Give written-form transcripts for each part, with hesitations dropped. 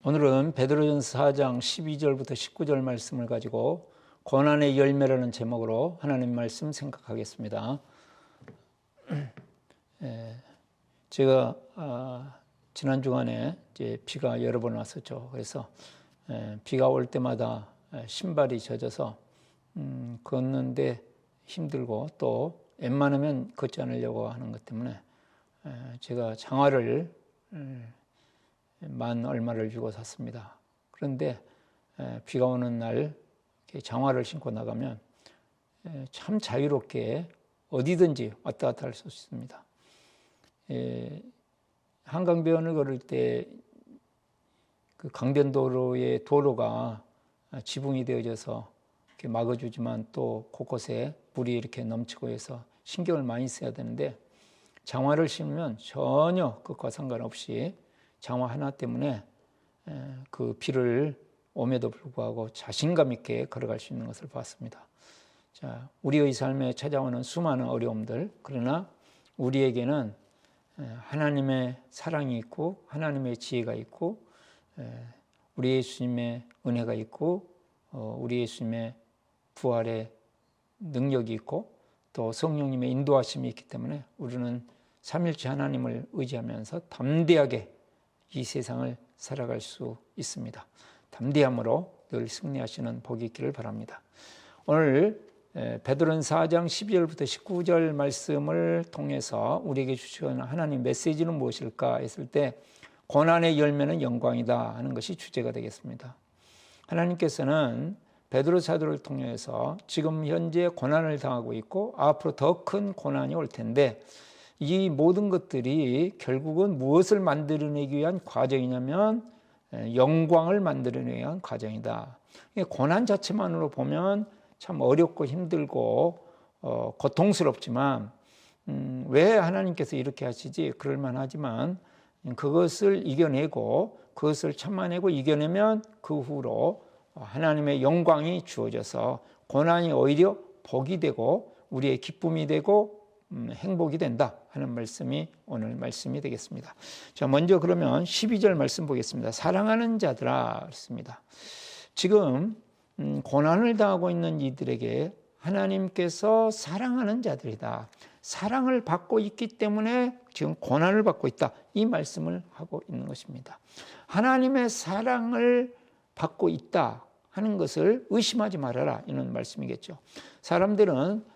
오늘은 베드로전서 4장 12절부터 19절 말씀을 가지고 고난의 열매라는 제목으로 하나님 말씀 생각하겠습니다. 제가 지난 주간에 이제 비가 여러 번 왔었죠. 그래서 비가 올 때마다 신발이 젖어서 걷는데 힘들고 또 웬만하면 걷지 않으려고 하는 것 때문에 제가 장화를 만 얼마를 주고 샀습니다. 그런데 비가 오는 날 장화를 신고 나가면 참 자유롭게 어디든지 왔다 갔다 할 수 있습니다. 한강변을 걸을 때 그 강변도로의 도로가 지붕이 되어져서 이렇게 막아주지만 또 곳곳에 물이 이렇게 넘치고 해서 신경을 많이 써야 되는데 장화를 신으면 전혀 그것과 상관없이 장화 하나 때문에 그 비를 오에도 불구하고 자신감 있게 걸어갈 수 있는 것을 봤습니다. 자, 우리의 삶에 찾아오는 수많은 어려움들, 그러나 우리에게는 하나님의 사랑이 있고 하나님의 지혜가 있고 우리 예수님의 은혜가 있고 우리 예수님의 부활의 능력이 있고 또 성령님의 인도하심이 있기 때문에 우리는 삼일째 하나님을 의지하면서 담대하게 이 세상을 살아갈 수 있습니다. 담대함으로 늘 승리하시는 복이 있기를 바랍니다. 오늘 베드로전서 4장 12절부터 19절 말씀을 통해서 우리에게 주시는 하나님 메시지는 무엇일까 했을 때 고난의 열매는 영광이다 하는 것이 주제가 되겠습니다. 하나님께서는 베드로 사도를 통해서 지금 현재 고난을 당하고 있고 앞으로 더 큰 고난이 올 텐데 이 모든 것들이 결국은 무엇을 만들어내기 위한 과정이냐면 영광을 만들어내기 위한 과정이다. 고난 자체만으로 보면 참 어렵고 힘들고 고통스럽지만 왜 하나님께서 이렇게 하시지? 그럴만 하지만 그것을 이겨내고 그것을 참아내고 이겨내면 그 후로 하나님의 영광이 주어져서 고난이 오히려 복이 되고 우리의 기쁨이 되고 행복이 된다 하는 말씀이 오늘 말씀이 되겠습니다. 자, 먼저 그러면 12절 말씀 보겠습니다. 사랑하는 자들아 했습니다. 지금 고난을 당하고 있는 이들에게 하나님께서 사랑하는 자들이다. 사랑을 받고 있기 때문에 지금 고난을 받고 있다. 이 말씀을 하고 있는 것입니다. 하나님의 사랑을 받고 있다 하는 것을 의심하지 말아라 이런 말씀이겠죠. 사람들은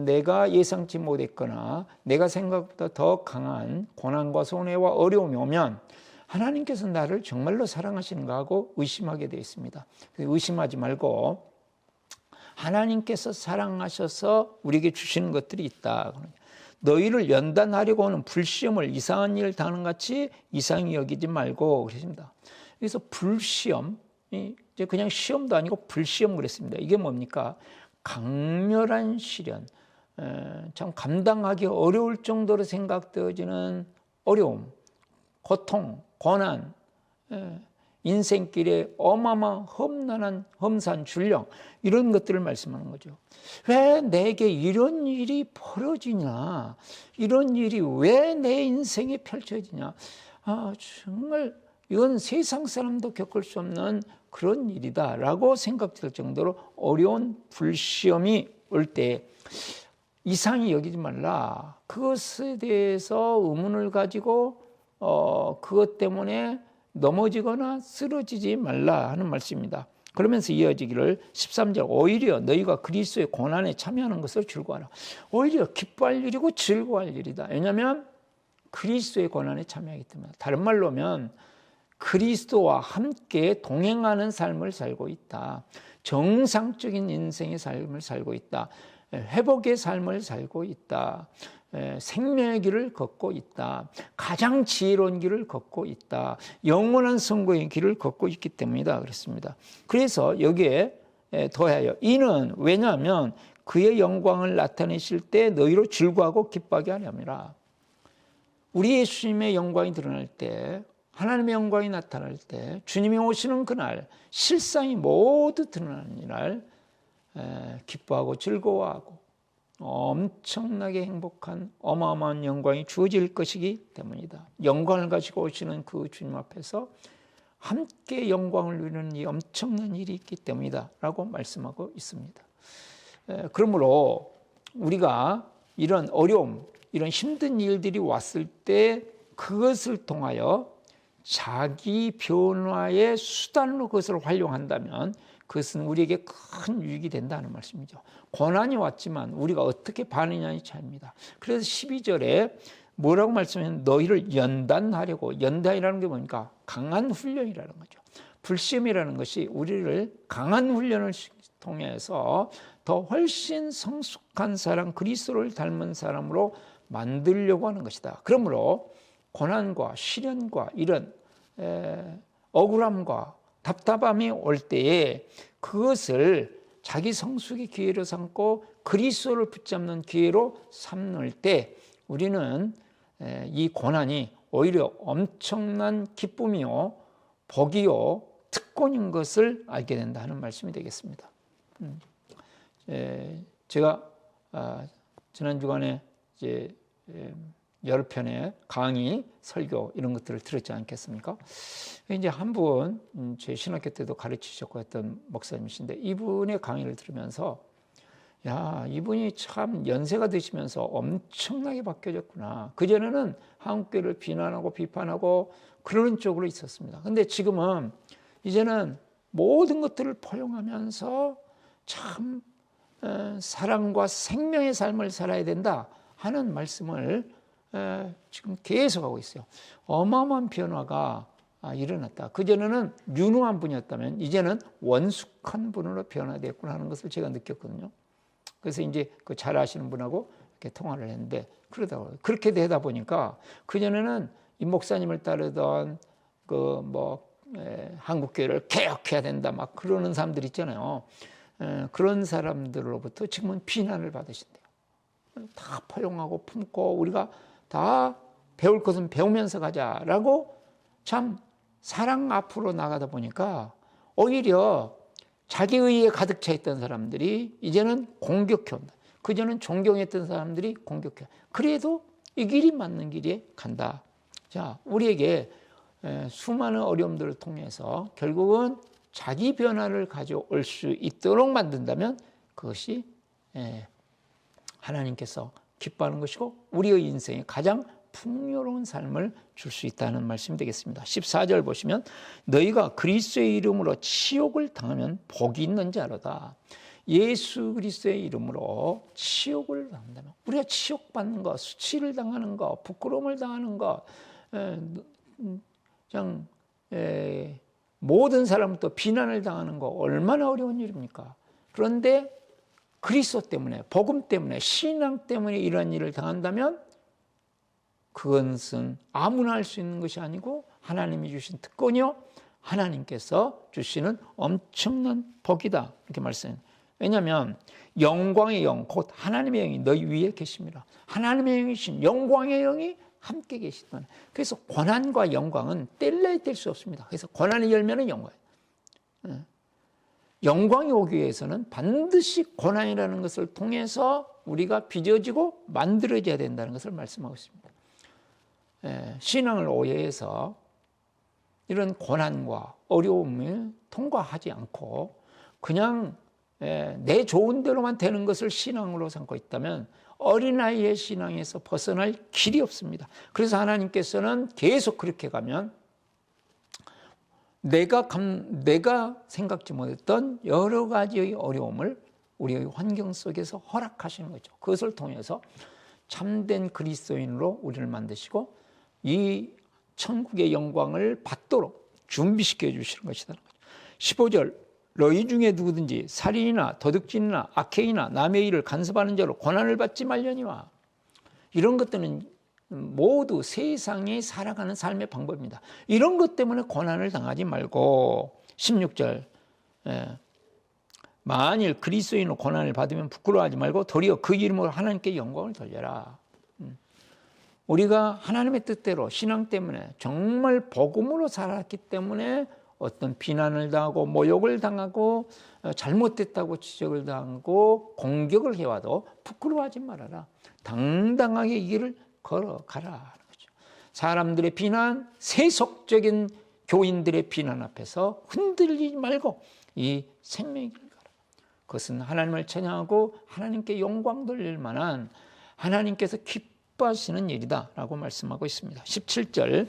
내가 예상치 못했거나 내가 생각보다 더 강한 고난과 손해와 어려움이 오면 하나님께서 나를 정말로 사랑하시는가 하고 의심하게 되어 있습니다. 의심하지 말고 하나님께서 사랑하셔서 우리에게 주시는 것들이 있다. 너희를 연단하려고 하는 불시험을 이상한 일을 당하는 같이 이상히 여기지 말고 그랬습니다. 그래서 불시험, 이제 그냥 시험도 아니고 불시험 그랬습니다. 이게 뭡니까? 강렬한 시련, 참 감당하기 어려울 정도로 생각되어지는 어려움, 고통, 고난, 인생길에 어마어마한 험난한 험산 줄령 이런 것들을 말씀하는 거죠. 왜 내게 이런 일이 벌어지냐? 이런 일이 왜 내 인생에 펼쳐지냐? 정말 이건 세상 사람도 겪을 수 없는 그런 일이다라고 생각될 정도로 어려운 불시험이 올 때 이상히 여기지 말라. 그것에 대해서 의문을 가지고 그것 때문에 넘어지거나 쓰러지지 말라 하는 말씀입니다. 그러면서 이어지기를 13절 오히려 너희가 그리스도의 고난에 참여하는 것을 즐거워하라. 오히려 기뻐할 일이고 즐거워할 일이다. 왜냐하면 그리스도의 고난에 참여하기 때문에. 다른 말로 하면 그리스도와 함께 동행하는 삶을 살고 있다. 정상적인 인생의 삶을 살고 있다. 회복의 삶을 살고 있다. 생명의 길을 걷고 있다. 가장 지혜로운 길을 걷고 있다. 영원한 선고의 길을 걷고 있기 때문이다 그랬습니다. 그래서 여기에 더하여 이는 왜냐하면 그의 영광을 나타내실 때 너희로 즐거워하고 기뻐하게 하렵니다. 우리 예수님의 영광이 드러날 때 하나님의 영광이 나타날 때 주님이 오시는 그날 실상이 모두 드러나는 이날 기뻐하고 즐거워하고 엄청나게 행복한 어마어마한 영광이 주어질 것이기 때문이다. 영광을 가지고 오시는 그 주님 앞에서 함께 영광을 누리는 이 엄청난 일이 있기 때문이다 라고 말씀하고 있습니다. 그러므로 우리가 이런 어려움, 이런 힘든 일들이 왔을 때 그것을 통하여 자기 변화의 수단으로 그것을 활용한다면 그것은 우리에게 큰 유익이 된다는 말씀이죠. 고난이 왔지만 우리가 어떻게 반응하냐의 차이입니다. 그래서 12절에 뭐라고 말씀하냐면 너희를 연단하려고, 연단이라는 게 뭡니까? 강한 훈련이라는 거죠. 불시험이라는 것이 우리를 강한 훈련을 통해서 더 훨씬 성숙한 사람, 그리스도를 닮은 사람으로 만들려고 하는 것이다. 그러므로 고난과 시련과 이런 억울함과 답답함이 올 때에 그것을 자기 성숙의 기회로 삼고 그리스도를 붙잡는 기회로 삼을 때 우리는 이 고난이 오히려 엄청난 기쁨이요, 복이요, 특권인 것을 알게 된다 하는 말씀이 되겠습니다. 제가 지난 주간에 이제 여러 편의 강의, 설교 이런 것들을 들었지 않겠습니까? 이제 한 분 제 신학교 때도 가르치셨고 했던 목사님이신데 이분의 강의를 들으면서 야, 이분이 참 연세가 드시면서 엄청나게 바뀌어졌구나. 그전에는 한국교회를 비난하고 비판하고 그러는 쪽으로 있었습니다. 근데 지금은 이제는 모든 것들을 포용하면서 참 사랑과 생명의 삶을 살아야 된다 하는 말씀을 지금 계속하고 있어요. 어마어마한 변화가 일어났다. 그전에는 유능한 분이었다면 이제는 원숙한 분으로 변화됐구나 하는 것을 제가 느꼈거든요. 그래서 이제 그 잘 아시는 분하고 이렇게 통화를 했는데 그러다가 그렇게 되다 보니까 그전에는 이 목사님을 따르던 그 한국교회를 개혁해야 된다 막 그러는 사람들 있잖아요. 그런 사람들로부터 지금은 비난을 받으신대요. 다 포용하고 품고 우리가 다 배울 것은 배우면서 가자라고 참 사랑 앞으로 나가다 보니까 오히려 자기 의에 가득 차 있던 사람들이 이제는 공격해 온다. 그전엔 존경했던 사람들이 공격해. 그래도 이 길이 맞는 길에 간다. 자, 우리에게 수많은 어려움들을 통해서 결국은 자기 변화를 가져올 수 있도록 만든다면 그것이 하나님께서 기뻐하는 것이고 우리의 인생에 가장 풍요로운 삶을 줄 수 있다는 말씀이 되겠습니다. 14절 보시면 너희가 그리스도의 이름으로 치욕을 당하면 복이 있는지 알아다. 예수 그리스도의 이름으로 치욕을 당한다면 우리가 치욕받는 것, 수치를 당하는 것, 부끄러움을 당하는 것, 그냥 모든 사람부터 비난을 당하는 거 얼마나 어려운 일입니까? 그런데 그리스도 때문에, 복음 때문에, 신앙 때문에 이런 일을 당한다면 그것은 아무나 할 수 있는 것이 아니고 하나님이 주신 특권이요, 하나님께서 주시는 엄청난 복이다 이렇게 말씀해요. 왜냐하면 영광의 영, 곧 하나님의 영이 너희 위에 계십니다. 하나님의 영이신 영광의 영이 함께 계시다. 그래서 고난과 영광은 뗄래야 뗄 수 없습니다. 그래서 고난이 열면은 영광이에요. 영광이 오기 위해서는 반드시 고난이라는 것을 통해서 우리가 빚어지고 만들어져야 된다는 것을 말씀하고 있습니다. 신앙을 오해해서 이런 고난과 어려움을 통과하지 않고 그냥 내 좋은 대로만 되는 것을 신앙으로 삼고 있다면 어린아이의 신앙에서 벗어날 길이 없습니다. 그래서 하나님께서는 계속 그렇게 가면 내가 생각지 못했던 여러 가지의 어려움을 우리의 환경 속에서 허락하시는 거죠. 그것을 통해서 참된 그리스도인으로 우리를 만드시고 이 천국의 영광을 받도록 준비시켜 주시는 것이라는 거죠. 15절 너희 중에 누구든지 살인이나 도둑질이나 악행이나 남의 일을 간섭하는 자로 고난을 받지 말려니와. 이런 것들은 모두 세상에 살아가는 삶의 방법입니다. 이런 것 때문에 고난을 당하지 말고 16절 만일 그리스도인으로 고난을 받으면 부끄러워하지 말고 도리어 그 이름으로 하나님께 영광을 돌려라. 우리가 하나님의 뜻대로 신앙 때문에 정말 복음으로 살았기 때문에 어떤 비난을 당하고 모욕을 당하고 잘못됐다고 지적을 당하고 공격을 해와도 부끄러워하지 말아라. 당당하게 이 길을 걸어가라. 사람들의 비난, 세속적인 교인들의 비난 앞에서 흔들리지 말고 이 생명의 길을 가라. 그것은 하나님을 찬양하고 하나님께 영광 돌릴 만한 하나님께서 기뻐하시는 일이다 라고 말씀하고 있습니다. 17절,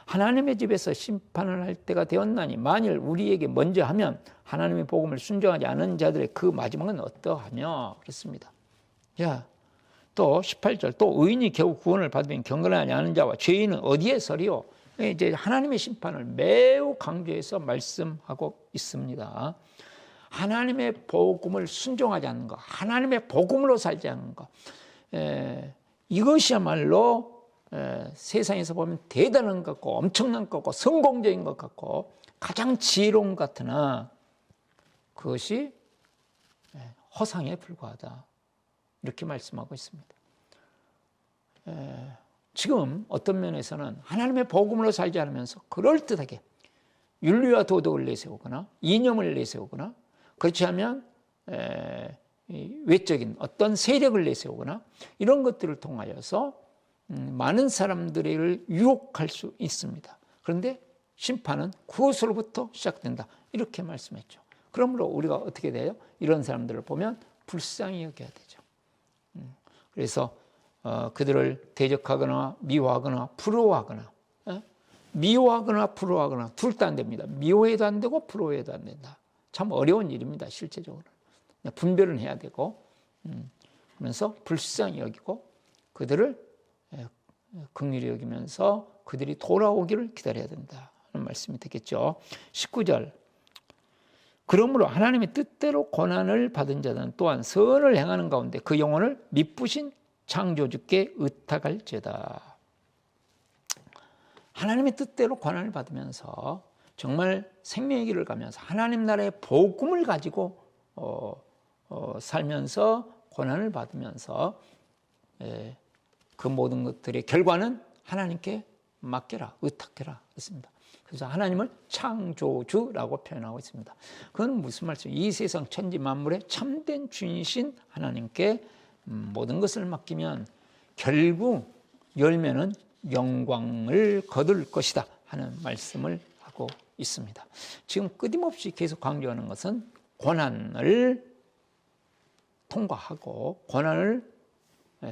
하나님의 집에서 심판을 할 때가 되었나니 만일 우리에게 먼저 하면 하나님의 복음을 순종하지 않은 자들의 그 마지막은 어떠하며 그랬습니다. 자, 또 18절, 또 의인이 겨우 구원을 받으면 경건하지 않은 자와 죄인은 어디에 서리요? 이제 하나님의 심판을 매우 강조해서 말씀하고 있습니다. 하나님의 복음을 순종하지 않는 것, 하나님의 복음으로 살지 않는 것, 이것이야말로 세상에서 보면 대단한 것 같고 엄청난 것 같고 성공적인 것 같고 가장 지혜로운 것 같으나 그것이 허상에 불과하다, 이렇게 말씀하고 있습니다. 지금 어떤 면에서는 하나님의 복음으로 살지 않으면서 그럴듯하게 윤리와 도덕을 내세우거나 이념을 내세우거나 그렇지 않으면 외적인 어떤 세력을 내세우거나 이런 것들을 통하여서 많은 사람들을 유혹할 수 있습니다. 그런데 심판은 그것으로부터 시작된다, 이렇게 말씀했죠. 그러므로 우리가 어떻게 돼요? 이런 사람들을 보면 불쌍히 여겨야 되죠. 그래서 그들을 대적하거나 미워하거나 부러워하거나, 미워하거나 부러워하거나 둘 다 안 됩니다. 미워해도 안 되고 부러워해도 안 된다. 참 어려운 일입니다. 실제적으로 분별은 해야 되고, 그러면서 불쌍히 여기고 그들을 긍휼히 여기면서 그들이 돌아오기를 기다려야 된다는 말씀이 되겠죠. 19절, 그러므로 하나님의 뜻대로 고난을 받은 자들은 또한 선을 행하는 가운데 그 영혼을 미쁘신 창조주께 의탁할지어다. 하나님의 뜻대로 고난을 받으면서 정말 생명의 길을 가면서 하나님 나라의 복음을 가지고 살면서 고난을 받으면서 그 모든 것들의 결과는 하나님께 맡겨라, 의탁해라 했습니다. 그래서 하나님을 창조주라고 표현하고 있습니다. 그건 무슨 말씀이에요? 이 세상 천지 만물의 참된 주인이신 하나님께 모든 것을 맡기면 결국 열매는 영광을 거둘 것이다 하는 말씀을 하고 있습니다. 지금 끊임없이 계속 강조하는 것은 고난을 통과하고 고난을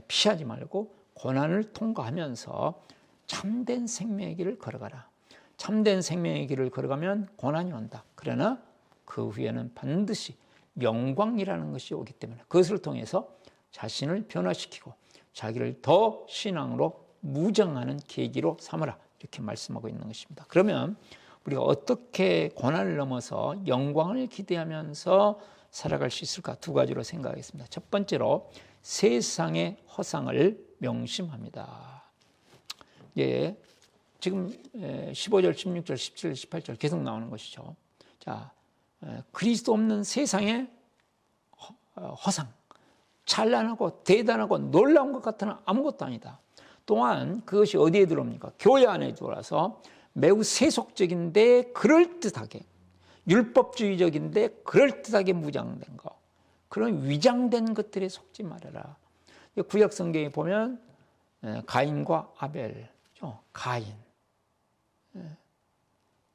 피하지 말고 고난을 통과하면서 참된 생명의 길을 걸어가라. 참된 생명의 길을 걸어가면 고난이 온다. 그러나 그 후에는 반드시 영광이라는 것이 오기 때문에 그것을 통해서 자신을 변화시키고 자기를 더 신앙으로 무장하는 계기로 삼아라, 이렇게 말씀하고 있는 것입니다. 그러면 우리가 어떻게 고난을 넘어서 영광을 기대하면서 살아갈 수 있을까? 두 가지로 생각하겠습니다. 첫 번째로 세상의 허상을 명심합니다. 예, 지금 15절, 16절, 17절, 18절 계속 나오는 것이죠. 자, 그리스도 없는 세상의 허상, 찬란하고 대단하고 놀라운 것 같으나 아무것도 아니다. 또한 그것이 어디에 들어옵니까? 교회 안에 들어와서 매우 세속적인데 그럴듯하게, 율법주의적인데 그럴듯하게 무장된 것, 그런 위장된 것들에 속지 말아라. 구약 성경에 보면 가인과 아벨, 가인,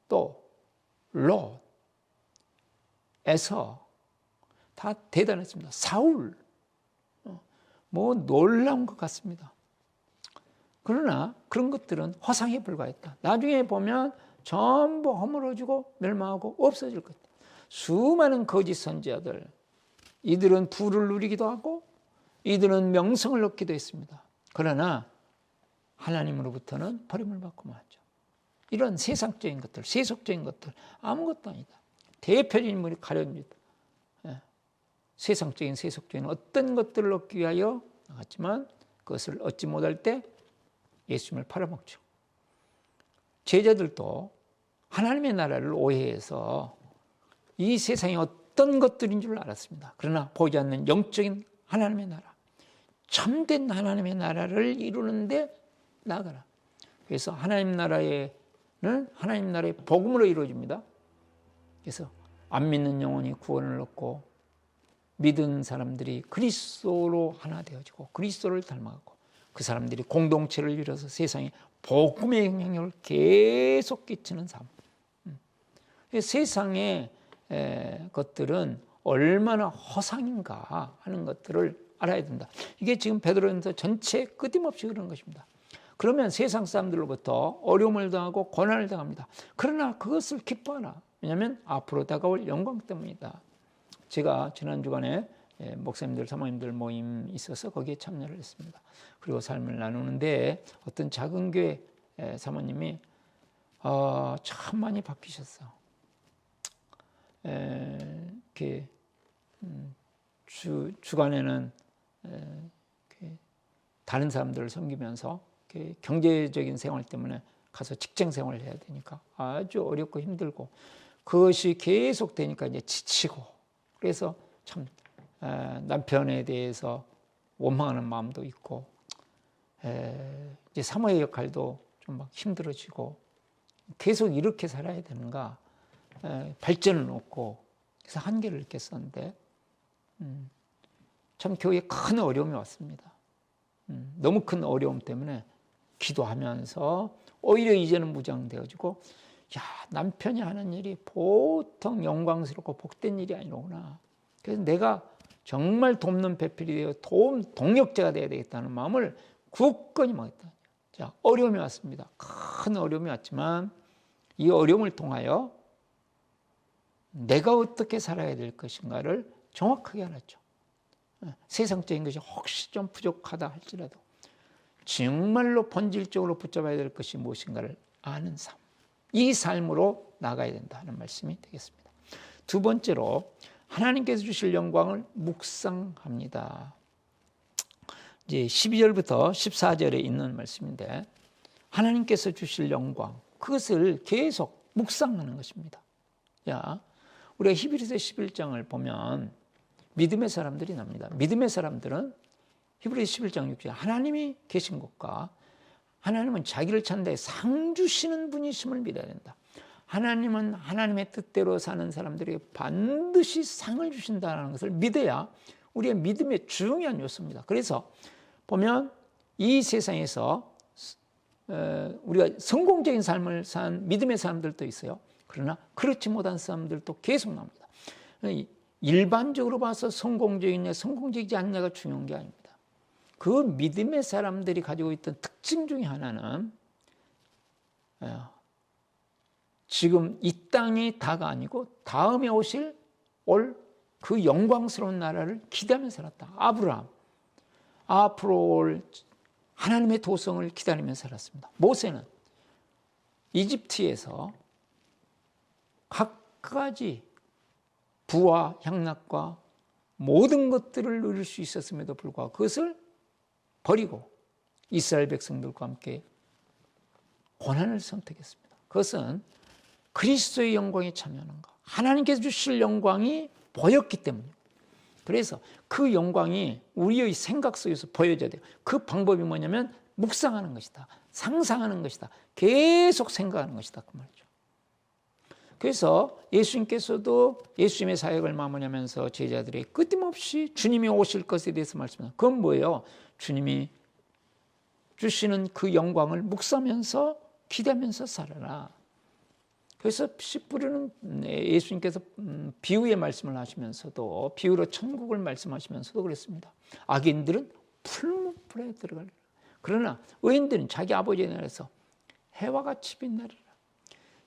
또 롯, 에서 다 대단했습니다. 사울, 뭐 놀라운 것 같습니다. 그러나 그런 것들은 허상에 불과했다. 나중에 보면 전부 허물어지고 멸망하고 없어질 것. 수많은 거짓 선지자들, 이들은 부를 누리기도 하고 이들은 명성을 얻기도 했습니다. 그러나 하나님으로부터는 버림을 받고 말죠. 이런 세상적인 것들, 세속적인 것들 아무것도 아니다. 대표적인 인물이 가룟유다. 세상적인 세속적인 어떤 것들을 얻기 위하여 나갔지만 그것을 얻지 못할 때 예수님을 팔아먹죠. 제자들도 하나님의 나라를 오해해서 이 세상이 어떤 것들인 줄 알았습니다. 그러나 보이지 않는 영적인 하나님의 나라, 참된 하나님의 나라를 이루는데 나아가라. 그래서 하나님 나라는 하나님 나라의 복음으로 이루어집니다. 그래서 안 믿는 영혼이 구원을 얻고 믿은 사람들이 그리스도로 하나 되어지고 그리스도를 닮아가고 그 사람들이 공동체를 이뤄서 세상에 복음의 영향력을 계속 끼치는 삶, 세상의 것들은 얼마나 허상인가 하는 것들을 알아야 된다. 이게 지금 베드로전서 전체 끊임없이 그런 것입니다. 그러면 세상 사람들로부터 어려움을 당하고 고난을 당합니다. 그러나 그것을 기뻐하라. 왜냐하면 앞으로 다가올 영광 때문이다. 제가 지난 주간에 목사님들, 사모님들 모임 있어서 거기에 참여를 했습니다. 그리고 삶을 나누는데 어떤 작은 교회 사모님이 참 많이 바뀌셨어. 이렇게 주간에는 다른 사람들을 섬기면서 경제적인 생활 때문에 가서 직장 생활을 해야 되니까 아주 어렵고 힘들고 그것이 계속 되니까 이제 지치고 그래서 참 남편에 대해서 원망하는 마음도 있고 이제 사모의 역할도 좀 막 힘들어지고 계속 이렇게 살아야 되는가 발전은 없고 그래서 한계를 느꼈었는데 참 교회에 큰 어려움이 왔습니다. 너무 큰 어려움 때문에 기도하면서 오히려 이제는 무장되어지고 남편이 하는 일이 보통 영광스럽고 복된 일이 아니로구나. 그래서 내가 정말 돕는 배필이 되어 동력자가 되어야 되겠다는 마음을 굳건히 먹었다. 자, 어려움이 왔습니다. 큰 어려움이 왔지만 이 어려움을 통하여 내가 어떻게 살아야 될 것인가를 정확하게 알았죠. 세상적인 것이 혹시 좀 부족하다 할지라도 정말로 본질적으로 붙잡아야 될 것이 무엇인가를 아는 삶. 이 삶으로 나가야 된다 하는 말씀이 되겠습니다. 두 번째로 하나님께서 주실 영광을 묵상합니다. 이제 12절부터 14절에 있는 말씀인데 하나님께서 주실 영광 그것을 계속 묵상하는 것입니다. 우리가 히브리서 11장을 보면 믿음의 사람들이 납니다. 믿음의 사람들은 히브리서 11장 6절 하나님이 계신 것과 하나님은 자기를 찾는 데 상 주시는 분이심을 믿어야 된다. 하나님은 하나님의 뜻대로 사는 사람들에게 반드시 상을 주신다는 것을 믿어야 우리의 믿음의 중요한 요소입니다. 그래서 보면 이 세상에서 우리가 성공적인 삶을 산 믿음의 사람들도 있어요. 그러나 그렇지 못한 사람들도 계속 나옵니다. 일반적으로 봐서 성공적이냐 성공적이지 않냐가 중요한 게 아닙니다. 그 믿음의 사람들이 가지고 있던 특징 중에 하나는 지금 이 땅이 다가 아니고 다음에 오실 그 영광스러운 나라를 기대하며 살았다. 아브라함 앞으로 올 하나님의 도성을 기다리며 살았습니다. 모세는 이집트에서 갖가지 부와 향락과 모든 것들을 누릴 수 있었음에도 불구하고 그것을 버리고 이스라엘 백성들과 함께 고난을 선택했습니다. 그것은 그리스도의 영광에 참여하는 것, 하나님께서 주실 영광이 보였기 때문입니다. 그래서 그 영광이 우리의 생각 속에서 보여져야 돼요. 그 방법이 뭐냐면 묵상하는 것이다. 상상하는 것이다. 계속 생각하는 것이다. 그 말이죠. 그래서 예수님께서도 예수님의 사역을 마무리하면서 제자들에게 끊임없이 주님이 오실 것에 대해서 말씀합니다. 그건 뭐예요? 주님이 주시는 그 영광을 묵상하면서 기대하면서 살아라. 그래서 씨 뿌리는 예수님께서 비유의 말씀을 하시면서도 비유로 천국을 말씀하시면서도 그랬습니다. 악인들은 풀무불에 들어가리라. 그러나 의인들은 자기 아버지의 나라에서 해와 같이 빛나리라.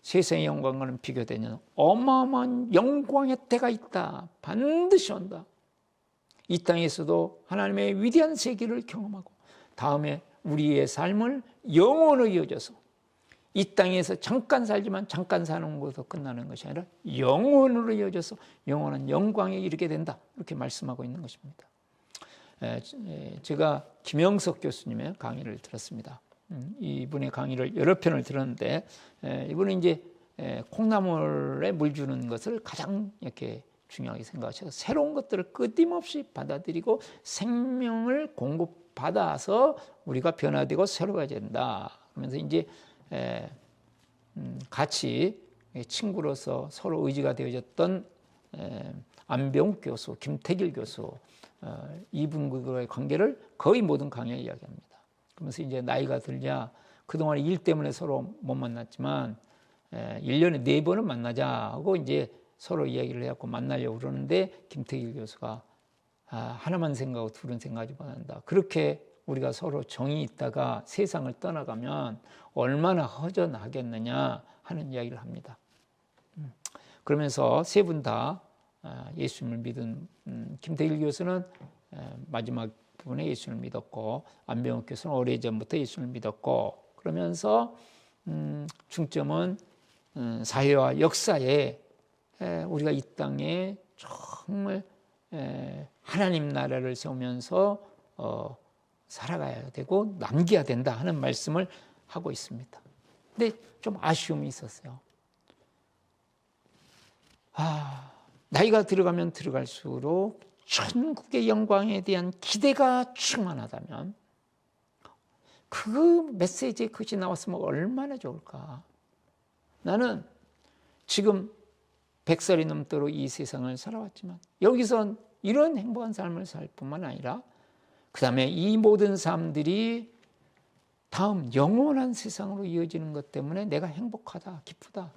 세상의 영광과는 비교되는 어마어마한 영광의 때가 있다. 반드시 온다. 이 땅에서도 하나님의 위대한 세계를 경험하고 다음에 우리의 삶을 영원으로 이어져서 이 땅에서 잠깐 살지만 잠깐 사는 것으로 끝나는 것이 아니라 영원으로 이어져서 영원한 영광에 이르게 된다. 이렇게 말씀하고 있는 것입니다. 제가 김영석 교수님의 강의를 들었습니다. 이분의 강의를 여러 편을 들었는데 이분은 이제 콩나물에 물 주는 것을 가장 이렇게 중요하게 생각하셔서 새로운 것들을 끊임없이 받아들이고 생명을 공급받아서 우리가 변화되고 새로워져야 된다. 그러면서 이제 같이 친구로서 서로 의지가 되어졌던 안병욱 교수, 김태길 교수 이분과의 관계를 거의 모든 강의에 이야기합니다. 그러면서 이제 나이가 들자 그동안 일 때문에 서로 못 만났지만 1년에 4번은 만나자 하고 이제 서로 이야기를 해갖고 만나려고 그러는데 김태길 교수가 하나만 생각하고 둘은 생각하지 못한다. 그렇게 우리가 서로 정이 있다가 세상을 떠나가면 얼마나 허전하겠느냐 하는 이야기를 합니다. 그러면서 세 분 다 예수님을 믿은 김태길 교수는 마지막 부분에 예수님을 믿었고 안병욱 교수는 오래전부터 예수님을 믿었고 그러면서 중점은 사회와 역사에 우리가 이 땅에 정말 하나님 나라를 세우면서 살아가야 되고 남겨야 된다 하는 말씀을 하고 있습니다. 근데 좀 아쉬움이 있었어요. 나이가 들어가면 들어갈수록 천국의 영광에 대한 기대가 충만하다면 그 메시지에 그것이 나왔으면 얼마나 좋을까. 나는 지금 100살이 넘도록 이 세상을 살아왔지만 여기서 이런 행복한 삶을 살 뿐만 아니라 그 다음에 이 모든 삶들이 다음 영원한 세상으로 이어지는 것 때문에 내가 행복하다, 기쁘다.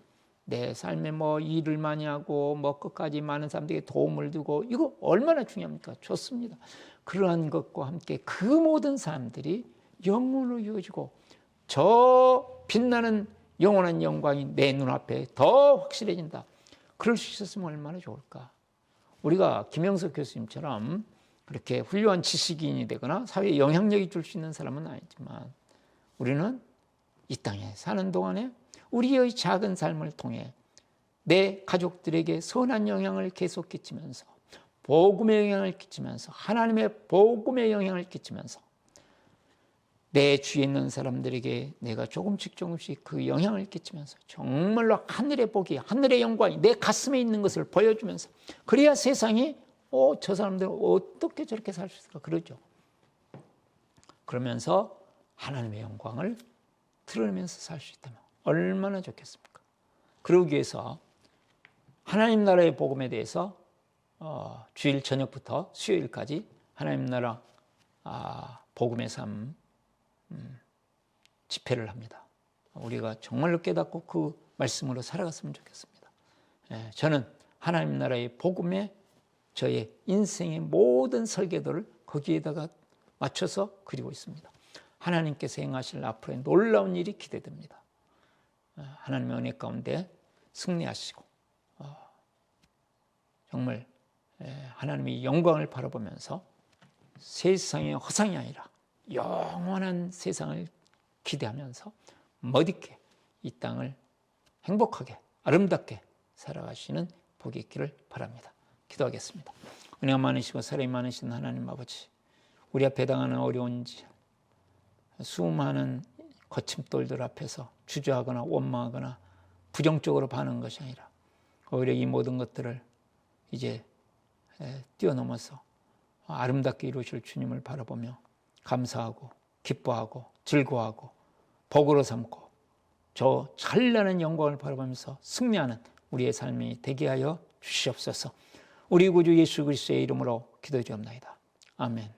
내 삶에 일을 많이 하고 끝까지 많은 사람들에게 도움을 주고 이거 얼마나 중요합니까? 좋습니다. 그러한 것과 함께 그 모든 사람들이 영원으로 이어지고 저 빛나는 영원한 영광이 내 눈앞에 더 확실해진다. 그럴 수 있었으면 얼마나 좋을까. 우리가 김영석 교수님처럼 그렇게 훌륭한 지식인이 되거나 사회에 영향력이 줄 수 있는 사람은 아니지만 우리는 이 땅에 사는 동안에 우리의 작은 삶을 통해 내 가족들에게 선한 영향을 계속 끼치면서 복음의 영향을 끼치면서 하나님의 복음의 영향을 끼치면서 내 주위에 있는 사람들에게 내가 조금씩 그 영향을 끼치면서 정말로 하늘의 복이 하늘의 영광이 내 가슴에 있는 것을 보여주면서 그래야 세상이 저 사람들은 어떻게 저렇게 살 수 있을까 그러죠. 그러면서 하나님의 영광을 드러내면서 살 수 있다면 얼마나 좋겠습니까? 그러기 위해서 하나님 나라의 복음에 대해서 주일 저녁부터 수요일까지 하나님 나라 복음의 삶 집회를 합니다. 우리가 정말로 깨닫고 그 말씀으로 살아갔으면 좋겠습니다. 저는 하나님 나라의 복음에 저의 인생의 모든 설계도를 거기에다가 맞춰서 그리고 있습니다. 하나님께서 행하실 앞으로의 놀라운 일이 기대됩니다. 하나님의 은혜 가운데 승리하시고 정말 하나님의 영광을 바라보면서 세상의 허상이 아니라 영원한 세상을 기대하면서 멋있게 이 땅을 행복하게 아름답게 살아가시는 복이 있기를 바랍니다. 기도하겠습니다. 은혜가 많으시고 사랑이 많으신 하나님 아버지, 우리 앞에 당하는 어려운 일, 수많은 거침돌들 앞에서 주저하거나 원망하거나 부정적으로 반응한 것이 아니라 오히려 이 모든 것들을 이제 뛰어넘어서 아름답게 이루실 주님을 바라보며 감사하고 기뻐하고 즐거워하고 복으로 삼고 저 찬란한 영광을 바라보면서 승리하는 우리의 삶이 되게 하여 주시옵소서. 우리 구주 예수 그리스도의 이름으로 기도드리옵나이다. 아멘.